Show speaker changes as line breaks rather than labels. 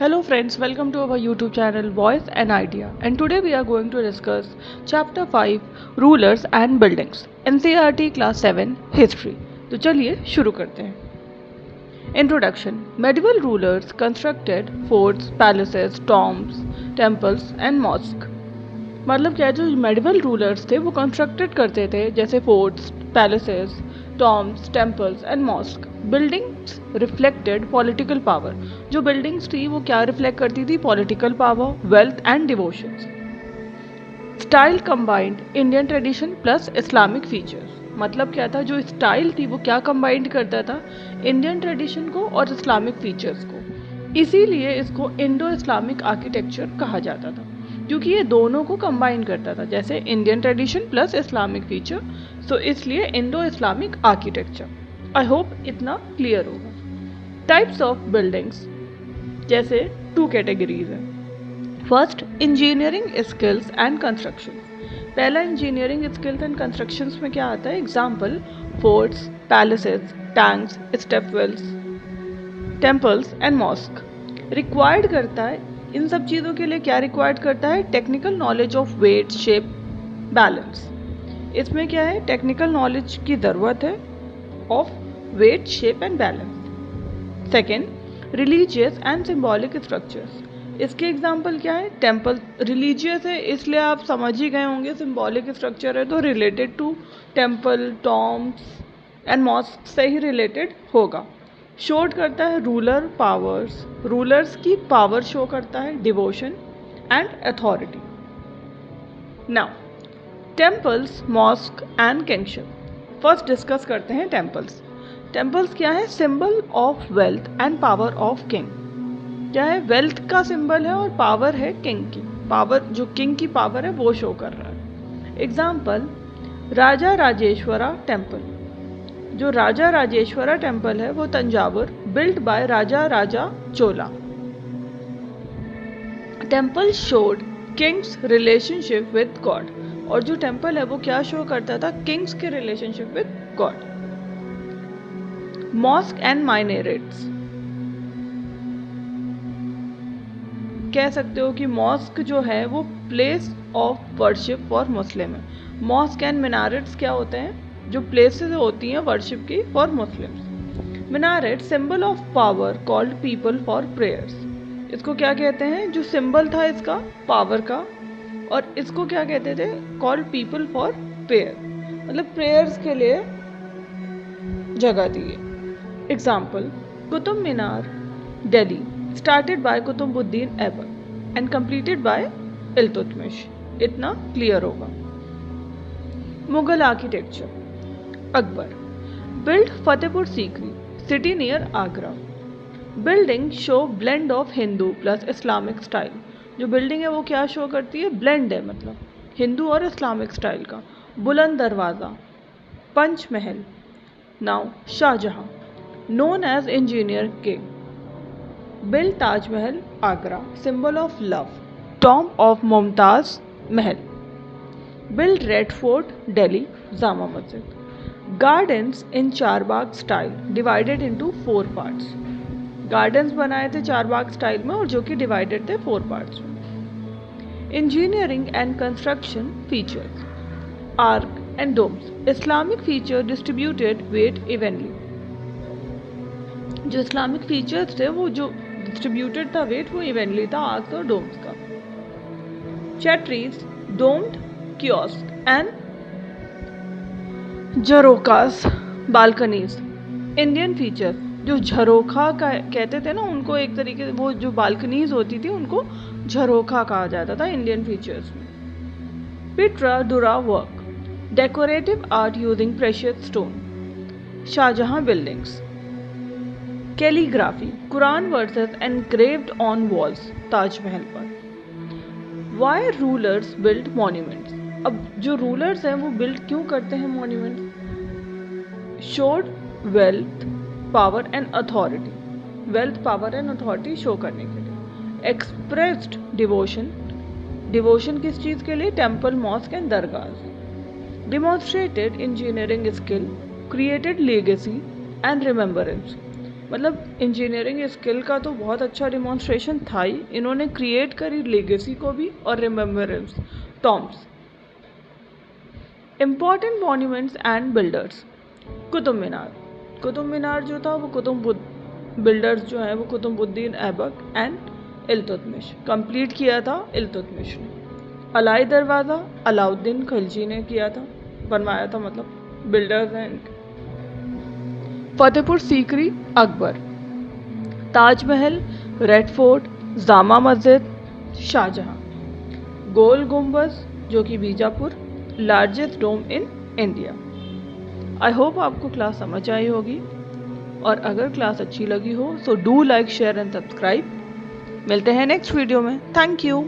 Hello friends, welcome to our YouTube channel Voice and Idea, and today we are going to discuss Chapter 5 Rulers and Buildings NCERT Class 7 History. तो चलिए शुरू करते हैं. Introduction. Medieval rulers constructed forts, palaces, tombs, temples and mosques. मतलब क्या, जो medieval rulers थे वो कंस्ट्रक्टेड करते थे जैसे forts, palaces, tombs, temples and mosque. Buildings reflected political power. जो बिल्डिंग्स थी वो क्या रिफ्लेक्ट करती थी? Political power, wealth and devotions. Style combined Indian tradition plus Islamic features. मतलब क्या था, जो स्टाइल थी वो क्या कंबाइंड करता था? इंडियन ट्रेडिशन को और इस्लामिक फीचर्स को. इसीलिए इसको इंडो इस्लामिक आर्किटेक्चर कहा जाता था, क्योंकि ये दोनों को कंबाइन करता था, जैसे Indian tradition plus Islamic feature, so इसलिए Indo Islamic architecture. I hope इतना क्लियर होगा. टाइप्स ऑफ बिल्डिंग्स, जैसे 2 कैटेगरीज हैं. First, engineering skills and construction. पहला इंजीनियरिंग स्किल्स एंड कंस्ट्रक्शंस में क्या आता है? Example, forts, palaces, tanks, stepwells, temples and mosque. Required करता है इन सब चीज़ों के लिए, क्या रिक्वायर्ड करता है? Technical knowledge of weight, shape, balance. इसमें क्या है? टेक्निकल नॉलेज की ज़रूरत है of weight, shape and balance. Second, religious and symbolic structures. इसके एग्जाम्पल क्या है? टेम्पल. रिलीजियस है इसलिए आप समझ ही गए होंगे, सिम्बॉलिक स्ट्रक्चर है तो related to temple, tombs and mosque से ही रिलेटेड होगा. शोड करता है रूलर पावर्स. रूलर्स की पावर शो करता है, devotion and authority. Now, temples, mosque and kingship. First discuss करते हैं टेम्पल्स. टेम्पल्स क्या है? Symbol of wealth and power of king. क्या है? वेल्थ का सिंबल है और पावर है किंग की. पावर, जो किंग की पावर है वो शो कर रहा है. एग्जाम्पल, राजा राजेश्वरा टेम्पल. जो राजा राजेश्वरा टेम्पल है वो Thanjavur, built by Raja Raja Chola. Temple showed Kings relationship with God. और जो टेम्पल है वो क्या शो करता था? किंग्स के relationship with god. Mosque and minarets. कह सकते हो कि मॉस्क जो है वो place of worship for Muslim है. मॉस्क एंड मिनारेट्स क्या होते हैं? जो प्लेसेस होती हैं वर्शिप की for Muslims. Minaret symbol of power called people for prayers. इसको क्या कहते हैं? जो सिंबल था इसका पावर का, और इसको क्या कहते थे? Called people for prayer. मतलब प्रेयर्स के लिए जगह दी है. Example, Qutub Minar Delhi, started by Qutubuddin Aibak and completed by Iltutmish. इतना क्लियर होगा. Mughal architecture. Akbar. Build Fatehpur Sikri, city near Agra. Building show blend of Hindu plus Islamic style. जो बिल्डिंग है वो क्या शो करती है? ब्लेंड है, मतलब हिंदू और इस्लामिक स्टाइल का. Buland Darwaza, Panchmahal. Now, Shahjahan, known as engineer king. Build Taj Mahal Agra, symbol of love. Tomb of Mumtaz Mahal. Build red fort Delhi, Jama Masjid. Gardens in Charbagh style, divided into 4 parts. Gardens बनाए थे चारबाग स्टाइल में और जो कि डिवाइडेड थे 4 पार्ट्स में. Engineering and construction features. Arch and domes. Islamic feature distributed weight evenly. जो Islamic features थे वो जो डिस्ट्रीब्यूटेड था वेट वो इवनली था आर्क्स और डोम्स का. Chhatris, domed kiosk and jharokhas, balconies. Indian feature. जो झरोखा का कहते थे ना उनको, एक तरीके से वो जो बालकनीज होती थी उनको झरोखा कहा जाता था इंडियन फीचर्स में. Pietra dura work, decorative art using precious stone. Shahjahan buildings. Calligraphy, Quran verses engraved on walls, Taj Mahal पर. Why rulers build monuments. अब जो रूलर्स हैं वो बिल्ड क्यों करते हैं monuments? Showed wealth, power and authority. Wealth, power and authority show करने के लिए. Expressed devotion. डिवोशन किस चीज़ के लिए? Temple, mosque and Dargah. Demonstrated engineering skill, created legacy and remembrance. मतलब इंजीनियरिंग स्किल का तो बहुत अच्छा डिमॉन्स्ट्रेशन था ही, इन्होंने क्रिएट करी लेगेसी को भी और remembrance tombs. Important monuments and builders. Qutub Minar जो था वो बिल्डर्स जो हैं वो कुतुबुद्दीन ऐबक एंड इल्तुतमिश कंप्लीट किया था इल्तुतमिश ने। अलाई दरवाज़ा अलाउद्दीन खिलजी ने किया था, बनवाया था, मतलब बिल्डर्स हैं इनके। फतेहपुर सीकरी अकबर। Taj Mahal, red fort, Jama Masjid Shahjahan. गोल गुम्बज जो कि Bijapur, largest dome in India. I hope आपको क्लास समझ आई होगी, और अगर क्लास अच्छी लगी हो तो do like share and subscribe. मिलते हैं नेक्स्ट वीडियो में। Thank you.